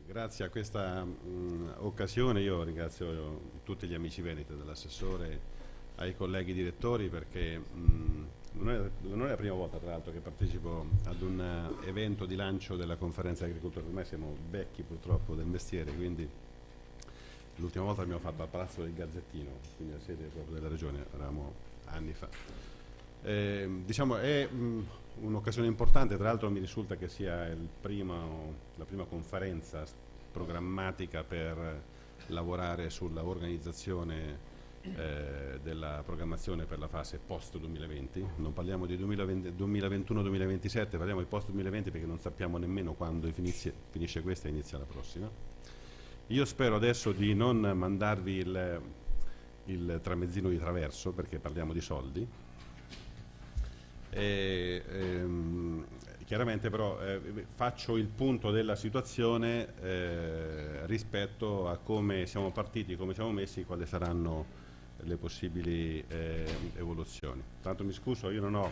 Grazie a questa occasione io ringrazio tutti gli amici veneti, dall'assessore ai colleghi direttori, perché non è la prima volta tra l'altro che partecipo ad un evento di lancio della conferenza di agricoltura. Ormai siamo vecchi purtroppo del mestiere, quindi l'ultima volta l'abbiamo fatto al Palazzo del Gazzettino, quindi la sede proprio della regione, eravamo anni fa. Diciamo è un'occasione importante, tra l'altro mi risulta che sia la prima conferenza programmatica per lavorare sulla organizzazione della programmazione per la fase post 2020. Non parliamo di 2021-2027, parliamo di post 2020 perché non sappiamo nemmeno quando finisce questa e inizia la prossima. Io spero adesso di non mandarvi il tramezzino di traverso, perché parliamo di soldi. Chiaramente però faccio il punto della situazione rispetto a come siamo partiti, come siamo messi, quali saranno le possibili evoluzioni. Tanto mi scuso, io non ho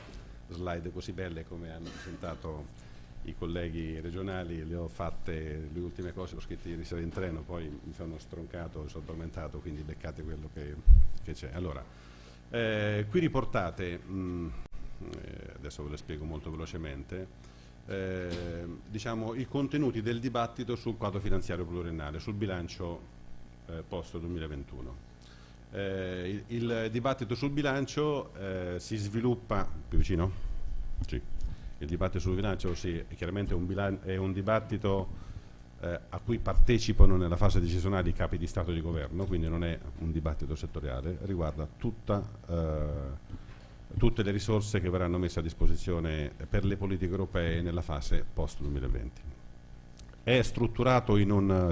slide così belle come hanno presentato i colleghi regionali, le ho fatte, le ultime cose le ho scritte ieri sera in treno, poi mi sono stroncato, mi sono addormentato, quindi beccate quello che c'è. Allora, qui riportate, adesso ve lo spiego molto velocemente, diciamo i contenuti del dibattito sul quadro finanziario pluriennale, sul bilancio post 2021. Il dibattito sul bilancio si sviluppa più vicino? Sì. Il dibattito sul bilancio sì, chiaramente è un dibattito a cui partecipano nella fase decisionale i capi di Stato e di Governo, quindi non è un dibattito settoriale, riguarda tutte le risorse che verranno messe a disposizione per le politiche europee nella fase post 2020. È strutturato in un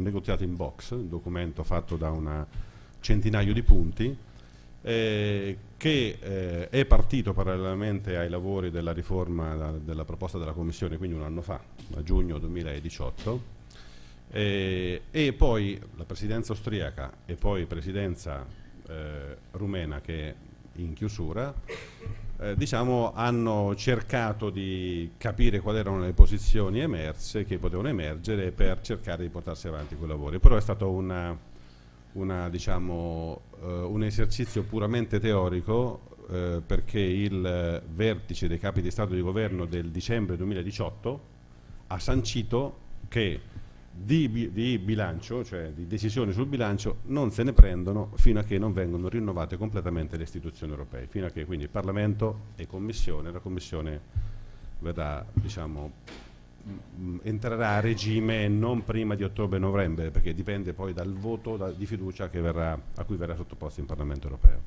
negoziato in box, un documento fatto da un centinaio di punti, che è partito parallelamente ai lavori della riforma della proposta della Commissione, quindi un anno fa, a giugno 2018, e poi la presidenza austriaca e poi presidenza rumena, che è in chiusura, diciamo, hanno cercato di capire quali erano le posizioni emerse, che potevano emergere, per cercare di portarsi avanti quei lavori. Però è stato un esercizio puramente teorico, perché il vertice dei capi di Stato e di Governo del dicembre 2018 ha sancito che di bilancio, cioè di decisioni sul bilancio, non se ne prendono fino a che non vengono rinnovate completamente le istituzioni europee, fino a che quindi il Parlamento e Commissione, la Commissione verrà, diciamo, entrerà a regime non prima di ottobre-novembre, perché dipende poi dal voto di fiducia a cui verrà sottoposto in Parlamento europeo.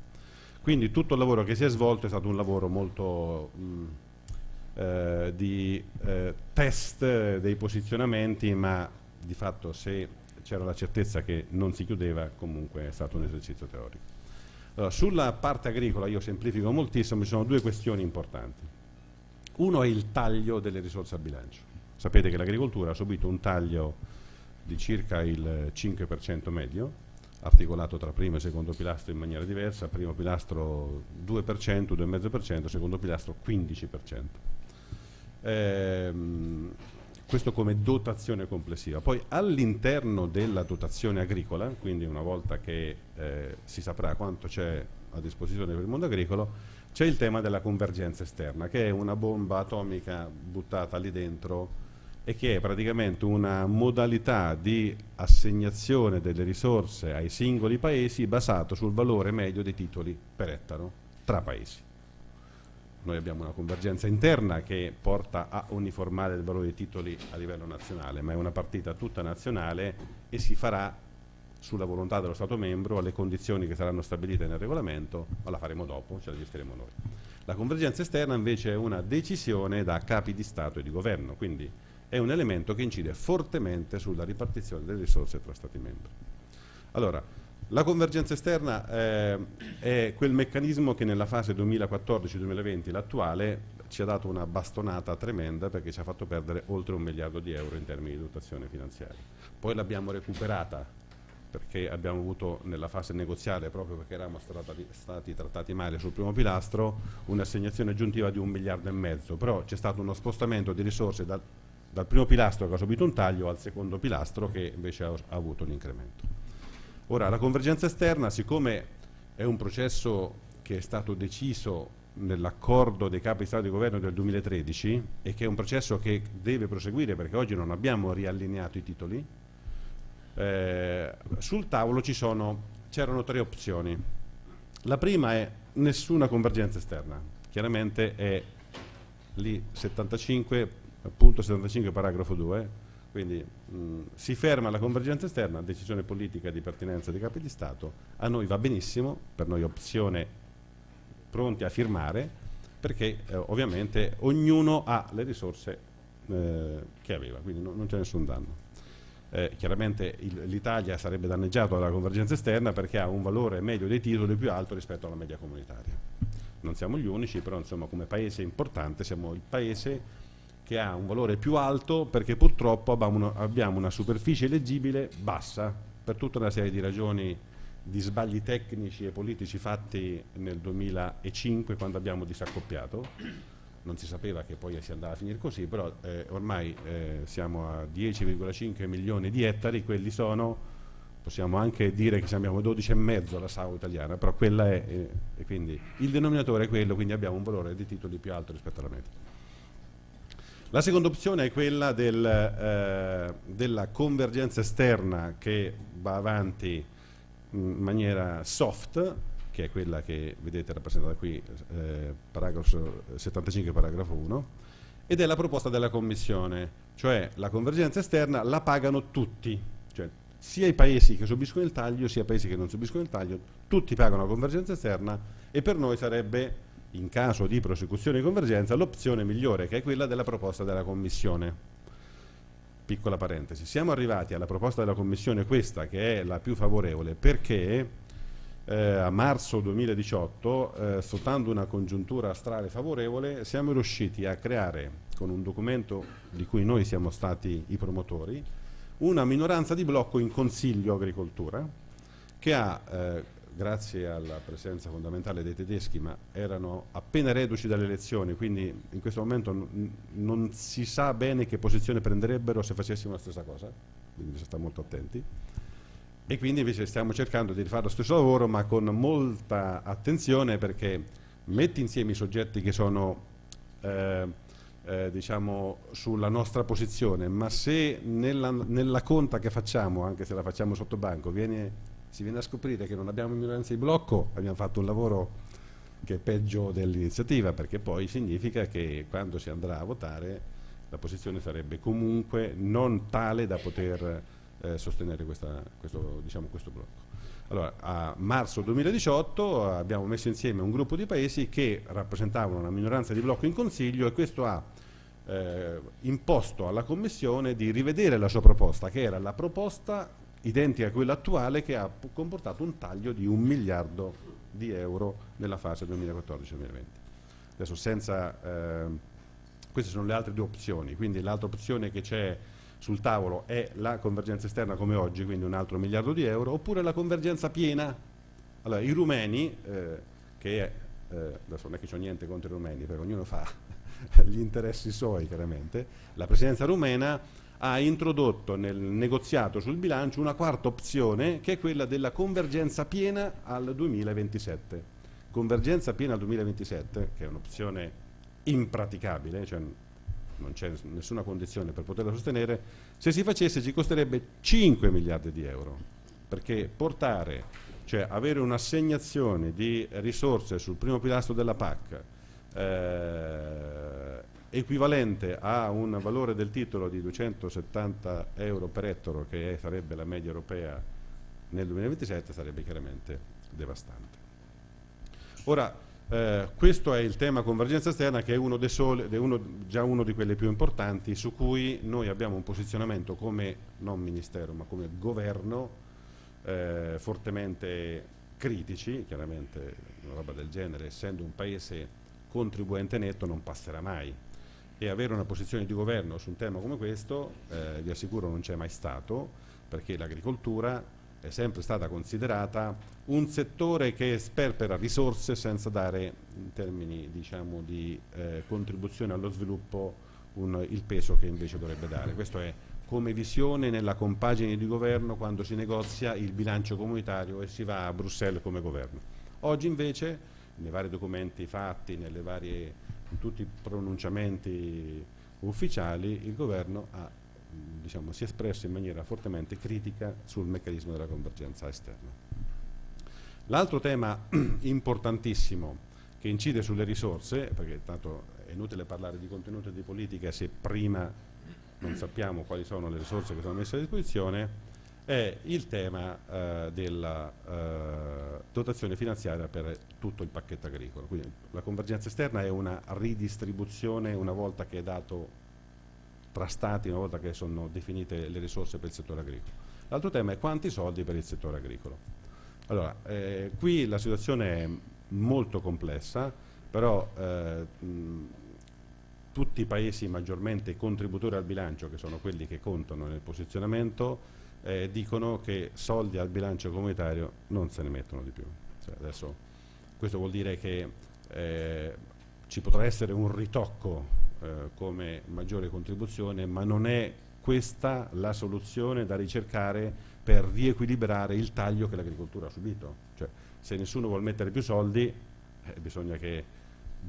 Quindi tutto il lavoro che si è svolto è stato un lavoro molto di test dei posizionamenti, ma di fatto, se c'era la certezza che non si chiudeva, comunque è stato un esercizio teorico. Allora, sulla parte agricola, io semplifico moltissimo, ci sono due questioni importanti. Uno è il taglio delle risorse a bilancio. Sapete che l'agricoltura ha subito un taglio di circa il 5% medio, articolato tra primo e secondo pilastro in maniera diversa: primo pilastro 2%, 2,5%, secondo pilastro 15%. Questo come dotazione complessiva. Poi all'interno della dotazione agricola, quindi una volta che si saprà quanto c'è a disposizione per il mondo agricolo, c'è il tema della convergenza esterna, che è una bomba atomica buttata lì dentro e che è praticamente una modalità di assegnazione delle risorse ai singoli paesi basato sul valore medio dei titoli per ettaro tra paesi. Noi abbiamo una convergenza interna che porta a uniformare il valore dei titoli a livello nazionale, ma è una partita tutta nazionale e si farà sulla volontà dello Stato membro, alle condizioni che saranno stabilite nel regolamento, ma la faremo dopo, ce la gestiremo noi. La convergenza esterna invece è una decisione da capi di Stato e di Governo, quindi è un elemento che incide fortemente sulla ripartizione delle risorse tra Stati membri. Allora, la convergenza esterna è quel meccanismo che nella fase 2014-2020, l'attuale, ci ha dato una bastonata tremenda, perché ci ha fatto perdere oltre 1 miliardo di euro in termini di dotazione finanziaria. Poi l'abbiamo recuperata, perché abbiamo avuto nella fase negoziale, proprio perché eravamo stati trattati male sul primo pilastro, un'assegnazione aggiuntiva di 1,5 miliardi, però c'è stato uno spostamento di risorse dal primo pilastro che ha subito un taglio al secondo pilastro che invece ha avuto un incremento. Ora, la convergenza esterna, siccome è un processo che è stato deciso nell'accordo dei capi di Stato e di Governo del 2013 e che è un processo che deve proseguire perché oggi non abbiamo riallineato i titoli, sul tavolo c'erano 3 opzioni. La prima è nessuna convergenza esterna, chiaramente è lì 75.75 paragrafo 2, quindi si ferma la convergenza esterna, decisione politica di pertinenza dei capi di Stato, a noi va benissimo, per noi opzione pronti a firmare, perché ovviamente ognuno ha le risorse che aveva, quindi non c'è nessun danno. Chiaramente l'Italia sarebbe danneggiata dalla convergenza esterna perché ha un valore medio dei titoli più alto rispetto alla media comunitaria. Non siamo gli unici, però insomma come paese importante siamo il paese che ha un valore più alto perché purtroppo abbiamo una superficie eleggibile bassa per tutta una serie di ragioni di sbagli tecnici e politici fatti nel 2005 quando abbiamo disaccoppiato. Non si sapeva che poi si andava a finire così, però ormai siamo a 10,5 milioni di ettari, quelli possiamo anche dire che abbiamo 12,5 la SAO italiana, però quella è, e quindi il denominatore è quello, quindi abbiamo un valore di titoli più alto rispetto alla media. La seconda opzione è quella della convergenza esterna che va avanti in maniera soft, che è quella che vedete rappresentata qui, paragrafo 75, paragrafo 1, ed è la proposta della Commissione, cioè la convergenza esterna la pagano tutti, cioè sia i paesi che subiscono il taglio, sia i paesi che non subiscono il taglio, tutti pagano la convergenza esterna e per noi sarebbe, in caso di prosecuzione di convergenza, l'opzione migliore, che è quella della proposta della Commissione. Piccola parentesi, siamo arrivati alla proposta della Commissione, questa che è la più favorevole, perché a marzo 2018, sfruttando una congiuntura astrale favorevole, siamo riusciti a creare, con un documento di cui noi siamo stati i promotori, una minoranza di blocco in Consiglio Agricoltura, che ha, grazie alla presenza fondamentale dei tedeschi, ma erano appena reduci dalle elezioni, quindi in questo momento non si sa bene che posizione prenderebbero se facessimo la stessa cosa, quindi bisogna stare molto attenti. E quindi invece stiamo cercando di rifare lo stesso lavoro, ma con molta attenzione, perché metti insieme i soggetti che sono diciamo sulla nostra posizione, ma se nella conta che facciamo, anche se la facciamo sotto banco, si viene a scoprire che non abbiamo minoranza di blocco, abbiamo fatto un lavoro che è peggio dell'iniziativa, perché poi significa che quando si andrà a votare la posizione sarebbe comunque non tale da poter sostenere questo blocco. Allora, a marzo 2018 abbiamo messo insieme un gruppo di paesi che rappresentavano una minoranza di blocco in Consiglio e questo ha imposto alla Commissione di rivedere la sua proposta, che era la proposta identica a quella attuale, che ha comportato un taglio di 1 miliardo di euro nella fase 2014-2020. Adesso queste sono le altre 2 opzioni, quindi l'altra opzione che c'è sul tavolo è la convergenza esterna come oggi, quindi un altro 1 miliardo di euro, oppure la convergenza piena. Allora, i rumeni, adesso non è che c'ho niente contro i rumeni, perché ognuno fa gli interessi suoi, chiaramente, la presidenza rumena ha introdotto nel negoziato sul bilancio una quarta opzione, che è quella della convergenza piena al 2027. Convergenza piena al 2027, che è un'opzione impraticabile, cioè non c'è nessuna condizione per poterla sostenere, se si facesse ci costerebbe 5 miliardi di euro, perché cioè avere un'assegnazione di risorse sul primo pilastro della PAC equivalente a un valore del titolo di 270 euro per ettaro, che sarebbe la media europea nel 2027, sarebbe chiaramente devastante. Ora, questo è il tema convergenza esterna, che è già uno di quelli più importanti, su cui noi abbiamo un posizionamento come, non ministero, ma come governo, fortemente critici. Chiaramente una roba del genere, essendo un paese contribuente netto, non passerà mai, e avere una posizione di governo su un tema come questo, vi assicuro, non c'è mai stato, perché l'agricoltura è sempre stata considerata un settore che sperpera risorse senza dare, in termini diciamo di contribuzione allo sviluppo, il peso che invece dovrebbe dare. Questo è come visione nella compagine di governo quando si negozia il bilancio comunitario e si va a Bruxelles come governo. Oggi invece, nei vari documenti fatti, in tutti i pronunciamenti ufficiali, il governo si è espresso in maniera fortemente critica sul meccanismo della convergenza esterna. L'altro tema importantissimo che incide sulle risorse, perché tanto è inutile parlare di contenuto e di politica se prima non sappiamo quali sono le risorse che sono messe a disposizione, è il tema della dotazione finanziaria per tutto il pacchetto agricolo. Quindi la convergenza esterna è una ridistribuzione una volta che è dato tra stati, una volta che sono definite le risorse per il settore agricolo. L'altro tema è quanti soldi per il settore agricolo. Allora, qui la situazione è molto complessa, però tutti i paesi maggiormente contributori al bilancio, che sono quelli che contano nel posizionamento, dicono che soldi al bilancio comunitario non se ne mettono di più. Cioè, adesso questo vuol dire che ci potrà essere un ritocco come maggiore contribuzione, ma non è questa la soluzione da ricercare per riequilibrare il taglio che l'agricoltura ha subito. Cioè, se nessuno vuole mettere più soldi, bisogna che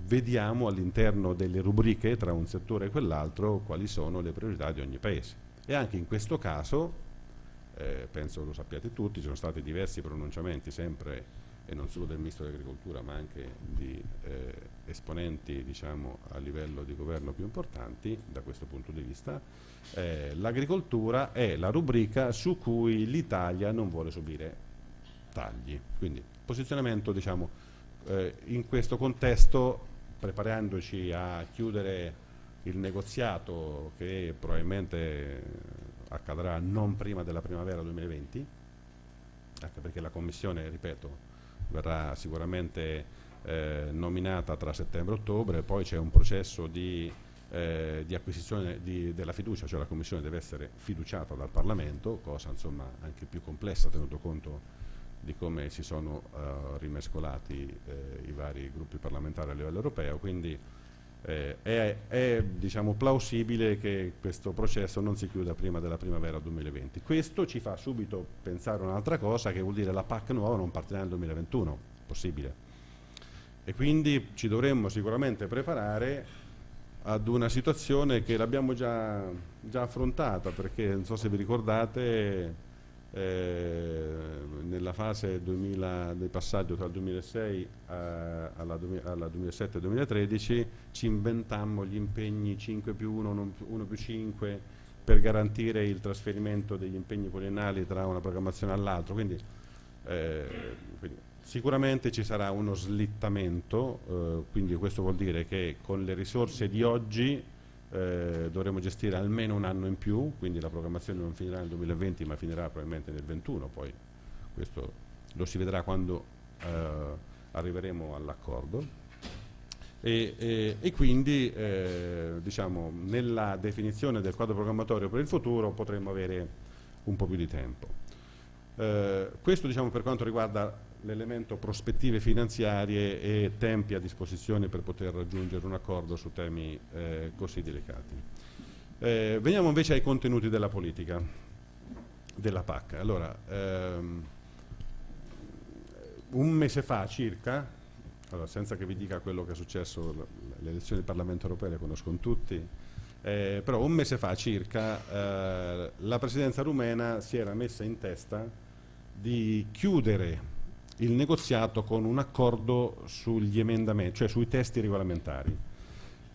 vediamo all'interno delle rubriche tra un settore e quell'altro quali sono le priorità di ogni paese. E anche in questo caso, penso lo sappiate tutti, ci sono stati diversi pronunciamenti sempre, e non solo del Ministro dell'Agricoltura, ma anche di esponenti a livello di governo più importanti da questo punto di vista. L'agricoltura è la rubrica su cui l'Italia non vuole subire tagli. Quindi posizionamento in questo contesto, preparandoci a chiudere il negoziato che probabilmente accadrà non prima della primavera 2020, anche perché la Commissione, ripeto, verrà sicuramente nominata tra settembre e ottobre, poi c'è un processo di acquisizione della fiducia, cioè la Commissione deve essere fiduciata dal Parlamento, cosa anche più complessa tenuto conto di come si sono rimescolati i vari gruppi parlamentari a livello europeo, quindi è plausibile che questo processo non si chiuda prima della primavera 2020. Questo ci fa subito pensare un'altra cosa, che vuol dire la PAC nuova non partirà nel 2021, possibile. E quindi ci dovremmo sicuramente preparare ad una situazione che l'abbiamo già affrontata, perché non so se vi ricordate, nella fase del passaggio tra il 2006 alla 2007-2013 ci inventammo gli impegni 5+1, 1+5 per garantire il trasferimento degli impegni poliennali tra una programmazione all'altra, quindi sicuramente ci sarà uno slittamento, quindi questo vuol dire che con le risorse di oggi dovremo gestire almeno un anno in più, quindi la programmazione non finirà nel 2020 ma finirà probabilmente nel 2021, poi questo lo si vedrà quando arriveremo all'accordo e quindi nella definizione del quadro programmatorio per il futuro potremo avere un po' più di tempo. Questo per quanto riguarda l'elemento prospettive finanziarie e tempi a disposizione per poter raggiungere un accordo su temi così delicati. Veniamo invece ai contenuti della politica della PAC. Allora, un mese fa circa, senza che vi dica quello che è successo, le elezioni del Parlamento europeo le conoscono tutti, però un mese fa circa la presidenza rumena si era messa in testa di chiudere il negoziato con un accordo sugli emendamenti, cioè sui testi regolamentari.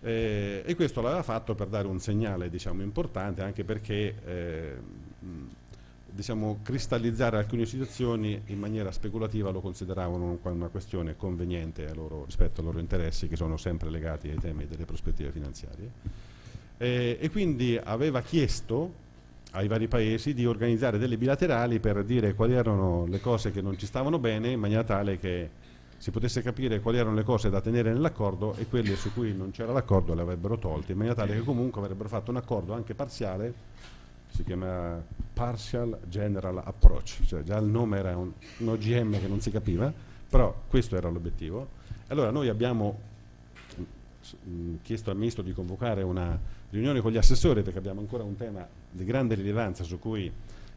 E questo l'aveva fatto per dare un segnale importante, anche perché cristallizzare alcune situazioni in maniera speculativa lo consideravano una questione conveniente rispetto ai loro interessi, che sono sempre legati ai temi delle prospettive finanziarie. E quindi aveva chiesto ai vari paesi di organizzare delle bilaterali per dire quali erano le cose che non ci stavano bene, in maniera tale che si potesse capire quali erano le cose da tenere nell'accordo e quelle su cui non c'era l'accordo le avrebbero tolte, in maniera tale che comunque avrebbero fatto un accordo anche parziale, si chiama Partial General Approach, cioè già il nome era un OGM che non si capiva, però questo era l'obiettivo. Allora noi abbiamo chiesto al Ministro di convocare una riunione con gli assessori, perché abbiamo ancora un tema di grande rilevanza su cui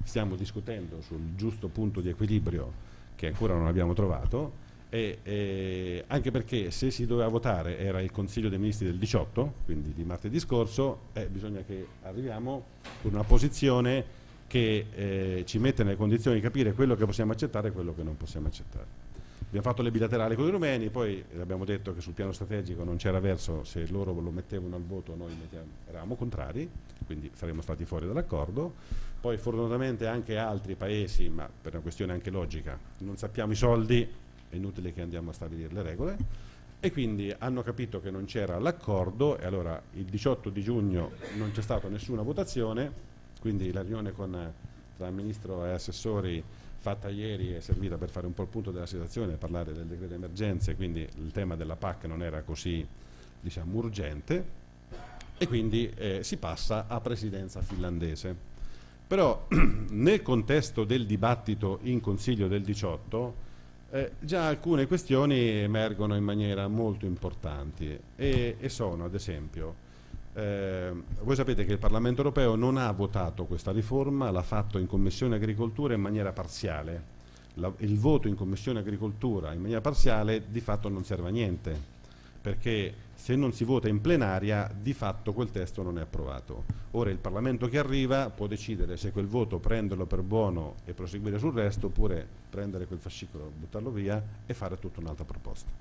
stiamo discutendo sul giusto punto di equilibrio che ancora non abbiamo trovato, e anche perché se si doveva votare era il Consiglio dei Ministri del 18, quindi di martedì scorso, bisogna che arriviamo con una posizione che ci mette nelle condizioni di capire quello che possiamo accettare e quello che non possiamo accettare. Abbiamo fatto le bilaterali con i rumeni, poi abbiamo detto che sul piano strategico non c'era verso, se loro lo mettevano al voto noi eravamo contrari, quindi saremmo stati fuori dall'accordo. Poi fortunatamente anche altri paesi, ma per una questione anche logica, non sappiamo i soldi, è inutile che andiamo a stabilire le regole, e quindi hanno capito che non c'era l'accordo, e allora il 18 di giugno non c'è stata nessuna votazione, quindi la riunione tra ministro e assessori fatta ieri è servita per fare un po' il punto della situazione, parlare del decreto emergenze, quindi il tema della PAC non era così, diciamo, urgente, e quindi si passa a presidenza finlandese. Però nel contesto del dibattito in Consiglio del 18 già alcune questioni emergono in maniera molto importanti e sono, ad esempio, voi sapete che il Parlamento europeo non ha votato questa riforma, l'ha fatto in Commissione Agricoltura in maniera parziale. Il voto in Commissione Agricoltura in maniera parziale di fatto non serve a niente, perché se non si vota in plenaria di fatto quel testo non è approvato. Ora il Parlamento che arriva può decidere se quel voto prenderlo per buono e proseguire sul resto, oppure prendere quel fascicolo, buttarlo via e fare tutta un'altra proposta.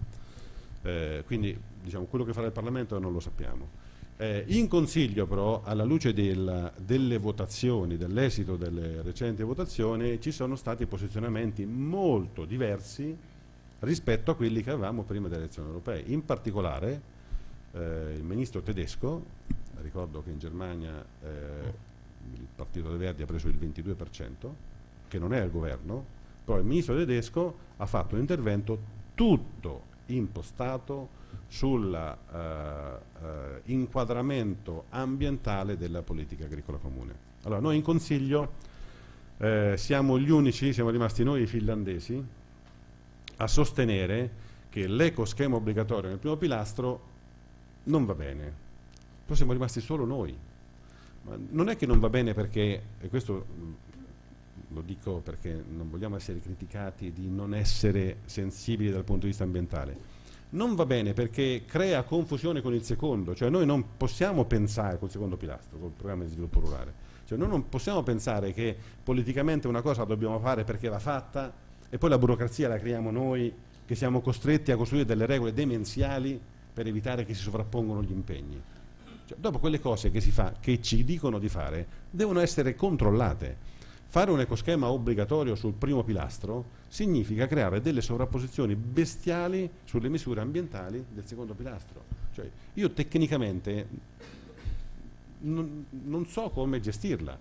Quindi diciamo, quello che farà il Parlamento non lo sappiamo. In Consiglio però, alla luce delle votazioni, dell'esito delle recenti votazioni, ci sono stati posizionamenti molto diversi rispetto a quelli che avevamo prima delle elezioni europee. In particolare il ministro tedesco, ricordo che in Germania il Partito dei Verdi ha preso il 22%, che non è il governo, però il ministro tedesco ha fatto un intervento tutto impostato sull'inquadramento ambientale della politica agricola comune. Allora, noi in Consiglio siamo gli unici, siamo rimasti noi i finlandesi, a sostenere che l'ecoschema obbligatorio nel primo pilastro non va bene. Però siamo rimasti solo noi. Ma non è che non va bene perché, e questo lo dico perché non vogliamo essere criticati di non essere sensibili dal punto di vista ambientale, non va bene perché crea confusione con il secondo, cioè noi non possiamo pensare col secondo pilastro, col programma di sviluppo rurale, cioè noi non possiamo pensare che politicamente una cosa la dobbiamo fare perché va fatta e poi la burocrazia la creiamo noi, che siamo costretti a costruire delle regole demenziali per evitare che si sovrappongono gli impegni. Cioè, dopo quelle cose che si fa, che ci dicono di fare, devono essere controllate. Fare un ecoschema obbligatorio sul primo pilastro significa creare delle sovrapposizioni bestiali sulle misure ambientali del secondo pilastro. Cioè, io tecnicamente non so come gestirla.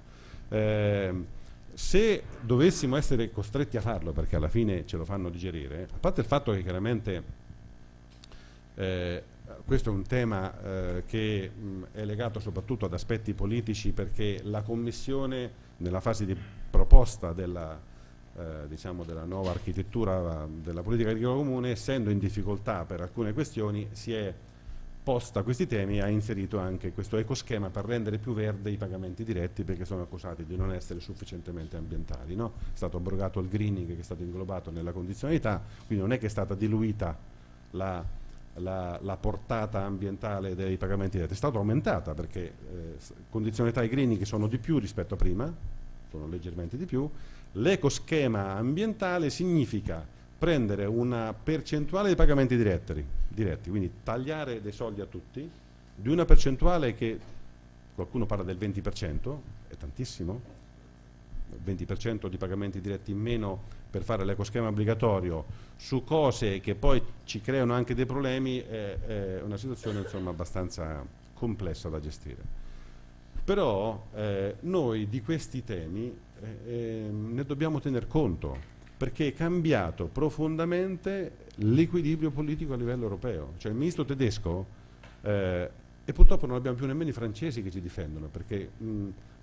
Se dovessimo essere costretti a farlo, perché alla fine ce lo fanno digerire, a parte il fatto che chiaramente questo è un tema che è legato soprattutto ad aspetti politici, perché la Commissione nella fase di proposta della nuova architettura della politica agricola comune, essendo in difficoltà per alcune questioni, si è posta questi temi e ha inserito anche questo ecoschema per rendere più verde i pagamenti diretti, perché sono accusati di non essere sufficientemente ambientali, no? È stato abrogato il greening, che è stato inglobato nella condizionalità, quindi non è che è stata diluita la portata ambientale dei pagamenti diretti, è stata aumentata perché condizionalità e greening sono di più rispetto a prima, sono leggermente di più. L'ecoschema ambientale significa prendere una percentuale dei pagamenti diretti, quindi tagliare dei soldi a tutti, di una percentuale che qualcuno parla del 20%, è tantissimo, 20% di pagamenti diretti in meno per fare l'ecoschema obbligatorio su cose che poi ci creano anche dei problemi, è una situazione insomma abbastanza complessa da gestire. Però noi di questi temi ne dobbiamo tener conto, perché è cambiato profondamente l'equilibrio politico a livello europeo. Cioè il ministro tedesco, e purtroppo non abbiamo più nemmeno i francesi che ci difendono, perché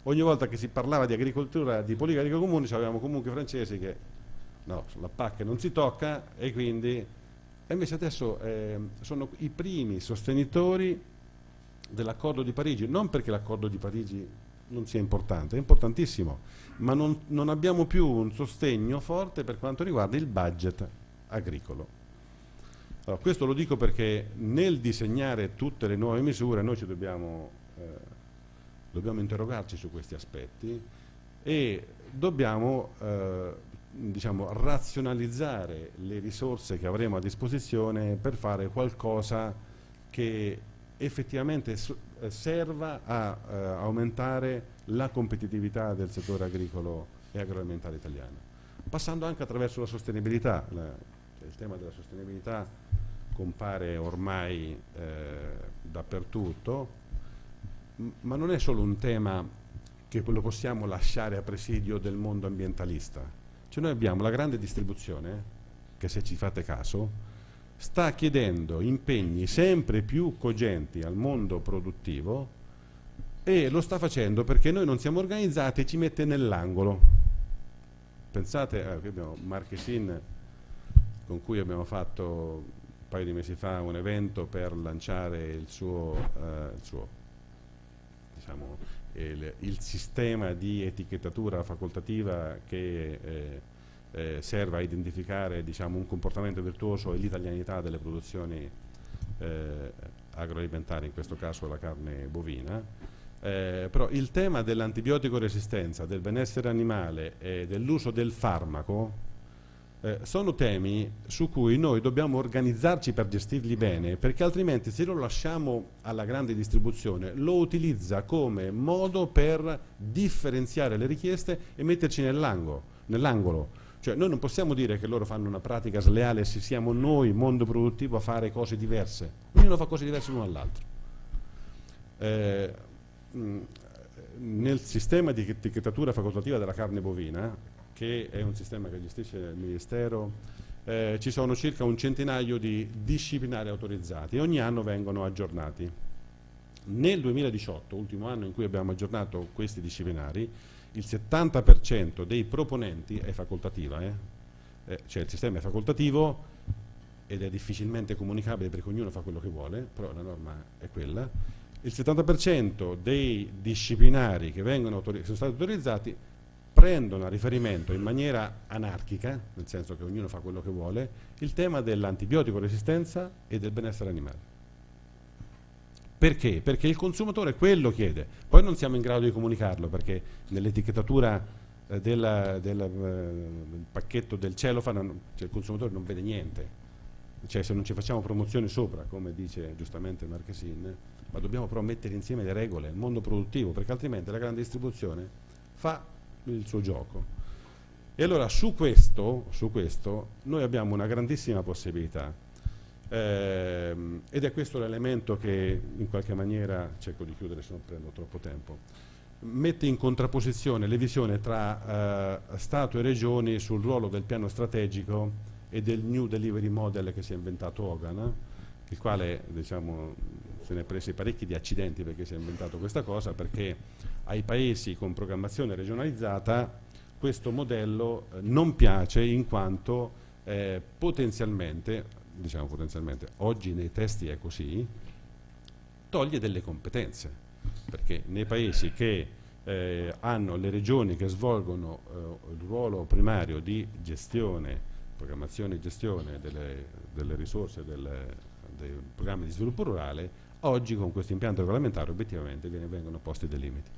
ogni volta che si parlava di agricoltura, di politica agricola comune, avevamo comunque i francesi che no, la PAC non si tocca, e quindi invece adesso sono i primi sostenitori dell'accordo di Parigi, non perché l'accordo di Parigi non sia importante, è importantissimo, ma non abbiamo più un sostegno forte per quanto riguarda il budget agricolo. Allora, questo lo dico perché nel disegnare tutte le nuove misure noi dobbiamo interrogarci su questi aspetti e dobbiamo diciamo, razionalizzare le risorse che avremo a disposizione per fare qualcosa che effettivamente serva a aumentare la competitività del settore agricolo e agroalimentare italiano, passando anche attraverso la sostenibilità. Il tema della sostenibilità compare ormai dappertutto, ma non è solo un tema che lo possiamo lasciare a presidio del mondo ambientalista. Cioè noi abbiamo la grande distribuzione che, se ci fate caso, sta chiedendo impegni sempre più cogenti al mondo produttivo e lo sta facendo perché noi non siamo organizzati e ci mette nell'angolo. Pensate, qui abbiamo Marchesin, con cui abbiamo fatto un paio di mesi fa un evento per lanciare il sistema di etichettatura facoltativa che serve a identificare, diciamo, un comportamento virtuoso e l'italianità delle produzioni agroalimentari, in questo caso la carne bovina. Però il tema dell'antibiotico resistenza, del benessere animale e dell'uso del farmaco sono temi su cui noi dobbiamo organizzarci per gestirli bene, perché altrimenti, se lo lasciamo alla grande distribuzione, lo utilizza come modo per differenziare le richieste e metterci nell'angolo. Cioè noi non possiamo dire che loro fanno una pratica sleale se siamo noi, mondo produttivo, a fare cose diverse. Ognuno fa cose diverse l'uno dall'altro. Nel sistema di etichettatura facoltativa della carne bovina, che è un sistema che gestisce il Ministero, ci sono circa un centinaio di disciplinari autorizzati e ogni anno vengono aggiornati. Nel 2018, ultimo anno in cui abbiamo aggiornato questi disciplinari, il 70% dei proponenti è facoltativa, cioè il sistema è facoltativo ed è difficilmente comunicabile perché ognuno fa quello che vuole, però la norma è quella. Il 70% dei disciplinari che sono stati autorizzati prendono a riferimento in maniera anarchica, nel senso che ognuno fa quello che vuole, il tema dell'antibiotico resistenza e del benessere animale. Perché? Perché il consumatore quello chiede, poi non siamo in grado di comunicarlo perché nell'etichettatura del pacchetto del cellophane il consumatore non vede niente, cioè se non ci facciamo promozione sopra, come dice giustamente Marchesin, ma dobbiamo però mettere insieme le regole, il mondo produttivo, perché altrimenti la grande distribuzione fa il suo gioco. E allora su questo noi abbiamo una grandissima possibilità. Ed è questo l'elemento che in qualche maniera, cerco di chiudere se non prendo troppo tempo, mette in contrapposizione le visioni tra Stato e Regioni sul ruolo del piano strategico e del New Delivery Model che si è inventato Hogan, il quale, diciamo, se ne è presi parecchi di accidenti perché si è inventato questa cosa, perché ai paesi con programmazione regionalizzata questo modello non piace in quanto potenzialmente, oggi nei testi è così, toglie delle competenze, perché nei paesi che hanno le regioni che svolgono il ruolo primario di gestione, programmazione e gestione delle risorse dei programmi di sviluppo rurale, oggi con questo impianto regolamentare obiettivamente vengono posti dei limiti.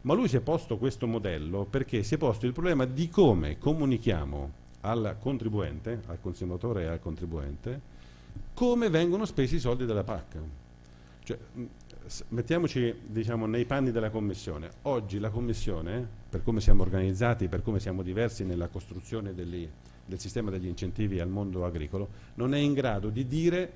Ma lui si è posto questo modello perché si è posto il problema di come comunichiamo al contribuente, al consumatore e al contribuente, come vengono spesi i soldi della PAC. Cioè, mettiamoci, diciamo, nei panni della Commissione. Oggi la Commissione, per come siamo organizzati, per come siamo diversi nella costruzione del sistema degli incentivi al mondo agricolo, non è in grado di dire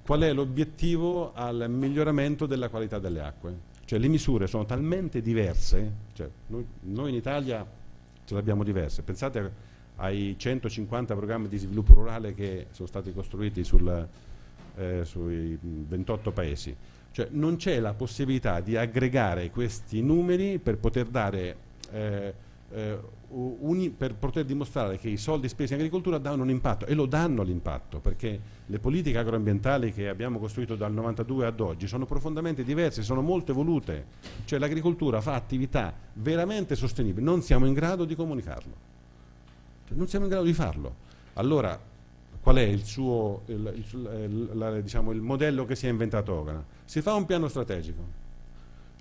qual è l'obiettivo al miglioramento della qualità delle acque. Cioè le misure sono talmente diverse, cioè, noi in Italia ce l'abbiamo diverse. Pensate ai 150 programmi di sviluppo rurale che sono stati costruiti sui 28 paesi. Cioè non c'è la possibilità di aggregare questi numeri per poter dare per poter dimostrare che i soldi spesi in agricoltura danno un impatto, e lo danno l'impatto, perché le politiche agroambientali che abbiamo costruito dal 92 ad oggi sono profondamente diverse, sono molto evolute, cioè l'agricoltura fa attività veramente sostenibili, non siamo in grado di comunicarlo, cioè, non siamo in grado di farlo. Allora qual è diciamo, il modello che si è inventato Ogana? Si fa un piano strategico.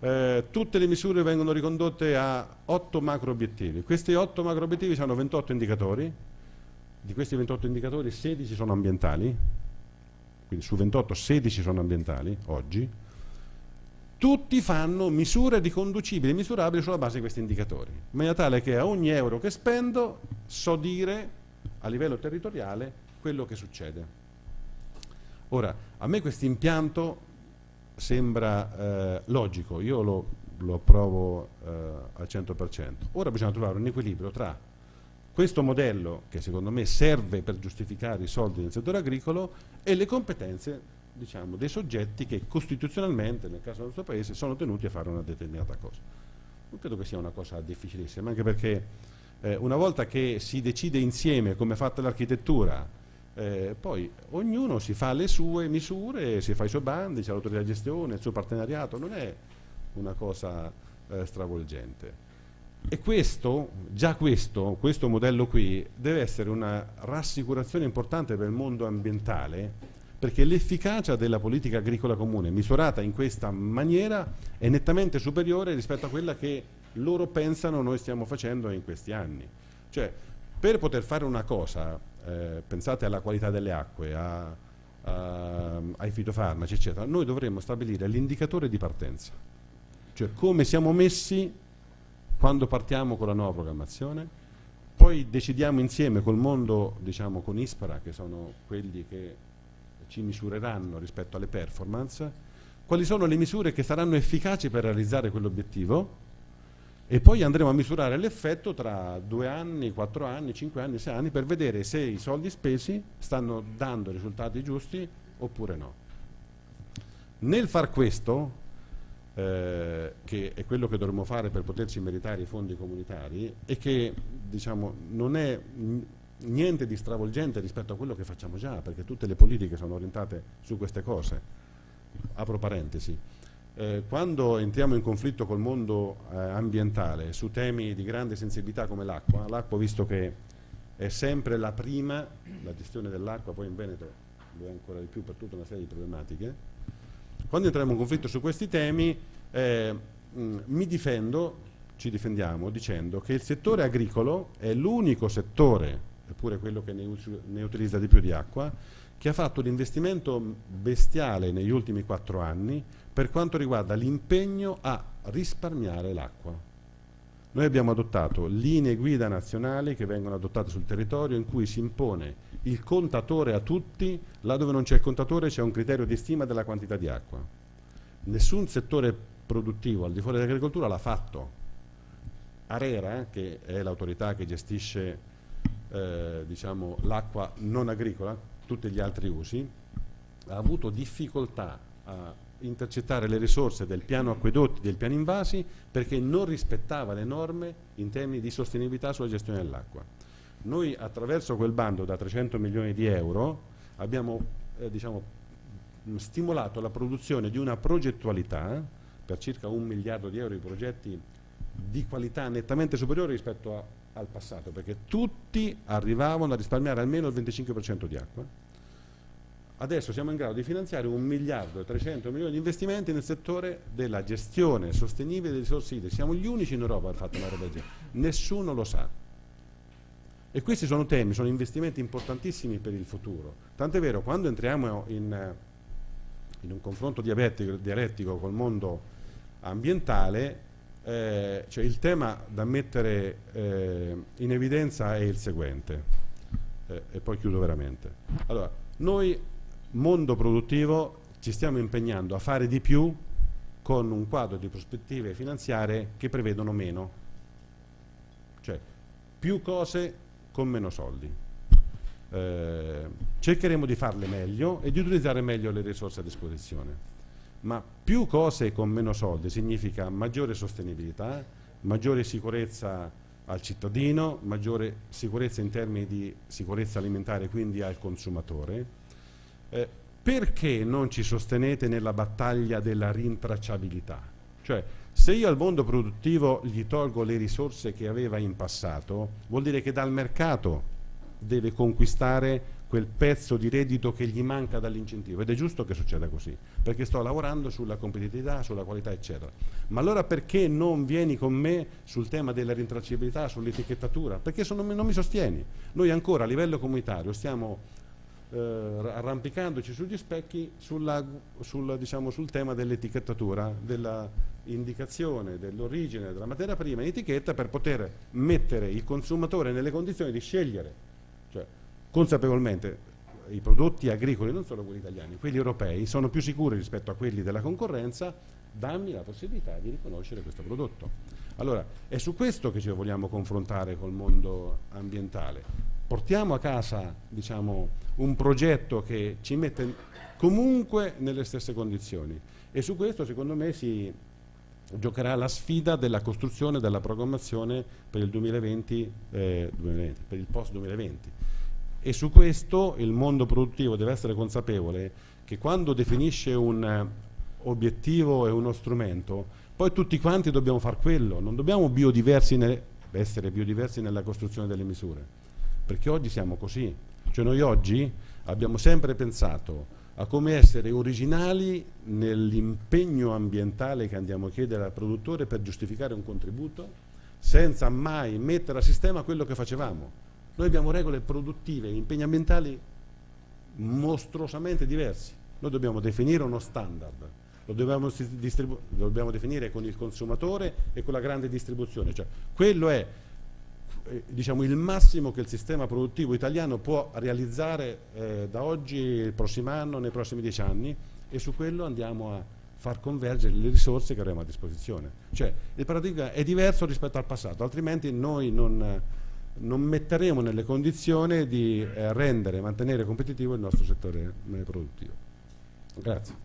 Tutte le misure vengono ricondotte a 8 macro obiettivi. Questi 8 macro obiettivi hanno 28 indicatori, di questi 28 indicatori 16 sono ambientali, quindi su 28 16 sono ambientali oggi. Tutti fanno misure riconducibili, misurabili sulla base di questi indicatori, in maniera tale che a ogni euro che spendo so dire a livello territoriale quello che succede. Ora, a me questo impianto sembra logico, io lo approvo al 100%. Ora bisogna trovare un equilibrio tra questo modello, che secondo me serve per giustificare i soldi nel settore agricolo, e le competenze, diciamo, dei soggetti che costituzionalmente, nel caso del nostro Paese, sono tenuti a fare una determinata cosa. Non credo che sia una cosa difficilissima, anche perché una volta che si decide insieme come è fatta l'architettura, poi ognuno si fa le sue misure, si fa i suoi bandi, c'è l'autorità di gestione, il suo partenariato, non è una cosa stravolgente. E già questo modello qui deve essere una rassicurazione importante per il mondo ambientale, perché l'efficacia della politica agricola comune misurata in questa maniera è nettamente superiore rispetto a quella che loro pensano noi stiamo facendo in questi anni. Cioè, per poter fare una cosa, pensate alla qualità delle acque, ai fitofarmaci, eccetera, noi dovremmo stabilire l'indicatore di partenza, cioè come siamo messi quando partiamo con la nuova programmazione, poi decidiamo insieme col mondo, diciamo con ISPRA, che sono quelli che ci misureranno rispetto alle performance, quali sono le misure che saranno efficaci per realizzare quell'obiettivo, e poi andremo a misurare l'effetto tra 2 anni, 4 anni, 5 anni, 6 anni, per vedere se i soldi spesi stanno dando risultati giusti oppure no. Nel far questo, che è quello che dovremmo fare per poterci meritare i fondi comunitari, e che, diciamo, non è niente di stravolgente rispetto a quello che facciamo già, perché tutte le politiche sono orientate su queste cose. Apro parentesi. Quando entriamo in conflitto col mondo ambientale su temi di grande sensibilità come l'acqua, visto che è sempre la gestione dell'acqua, poi in Veneto lo è ancora di più per tutta una serie di problematiche, quando entriamo in conflitto su questi temi ci difendiamo dicendo che il settore agricolo è l'unico settore, eppure quello che ne utilizza di più di acqua, che ha fatto l'investimento bestiale negli ultimi 4 anni per quanto riguarda l'impegno a risparmiare l'acqua. Noi abbiamo adottato linee guida nazionali che vengono adottate sul territorio, in cui si impone il contatore a tutti, là dove non c'è il contatore c'è un criterio di stima della quantità di acqua. Nessun settore produttivo al di fuori dell'agricoltura l'ha fatto. ARERA, che è l'autorità che gestisce diciamo, l'acqua non agricola, tutti gli altri usi, ha avuto difficoltà a intercettare le risorse del piano acquedotti, del piano invasi, perché non rispettava le norme in termini di sostenibilità sulla gestione dell'acqua. Noi attraverso quel bando da 300 milioni di euro abbiamo diciamo, stimolato la produzione di una progettualità per circa 1 miliardo di euro di progetti di qualità nettamente superiore rispetto al passato, perché tutti arrivavano a risparmiare almeno il 25% di acqua. Adesso siamo in grado di finanziare 1 miliardo e 300 milioni di investimenti nel settore della gestione sostenibile delle risorse idriche. Siamo gli unici in Europa a aver fatto una roba del genere. Nessuno lo sa. E questi sono temi, sono investimenti importantissimi per il futuro. Tant'è vero, quando entriamo in un confronto dialettico col mondo ambientale, cioè il tema da mettere in evidenza è il seguente, e poi chiudo veramente. Allora, noi, mondo produttivo, ci stiamo impegnando a fare di più con un quadro di prospettive finanziarie che prevedono meno, cioè più cose con meno soldi. Cercheremo di farle meglio e di utilizzare meglio le risorse a disposizione. Ma più cose con meno soldi significa maggiore sostenibilità, maggiore sicurezza al cittadino, maggiore sicurezza in termini di sicurezza alimentare, quindi al consumatore. Perché non ci sostenete nella battaglia della rintracciabilità? Cioè, se io al mondo produttivo gli tolgo le risorse che aveva in passato, vuol dire che dal mercato deve conquistare quel pezzo di reddito che gli manca dall'incentivo, ed è giusto che succeda così, perché sto lavorando sulla competitività, sulla qualità, eccetera. Ma allora perché non vieni con me sul tema della rintracciabilità, sull'etichettatura? Perché non mi sostieni. Noi ancora a livello comunitario stiamo arrampicandoci sugli specchi diciamo, sul tema dell'etichettatura, della indicazione dell'origine della materia prima in etichetta, per poter mettere il consumatore nelle condizioni di scegliere, cioè consapevolmente. I prodotti agricoli, non solo quelli italiani, quelli europei, sono più sicuri rispetto a quelli della concorrenza. Dammi la possibilità di riconoscere questo prodotto. Allora, è su questo che ci vogliamo confrontare col mondo ambientale. Portiamo a casa, diciamo, un progetto che ci mette comunque nelle stesse condizioni, e su questo secondo me si giocherà la sfida della costruzione della programmazione per il 2020, per il post 2020. E su questo il mondo produttivo deve essere consapevole che quando definisce un obiettivo e uno strumento, poi tutti quanti dobbiamo far quello, non dobbiamo essere biodiversi nella costruzione delle misure, perché oggi siamo così. Cioè noi oggi abbiamo sempre pensato a come essere originali nell'impegno ambientale che andiamo a chiedere al produttore per giustificare un contributo, senza mai mettere a sistema quello che facevamo. Noi abbiamo regole produttive e impegni ambientali mostruosamente diversi. Noi dobbiamo definire uno standard, lo dobbiamo definire con il consumatore e con la grande distribuzione. Cioè, quello è diciamo, il massimo che il sistema produttivo italiano può realizzare da oggi, il prossimo anno, nei prossimi 10 anni, e su quello andiamo a far convergere le risorse che avremo a disposizione. Cioè, il paradigma è diverso rispetto al passato, altrimenti noi non metteremo nelle condizioni di rendere e mantenere competitivo il nostro settore produttivo. Grazie.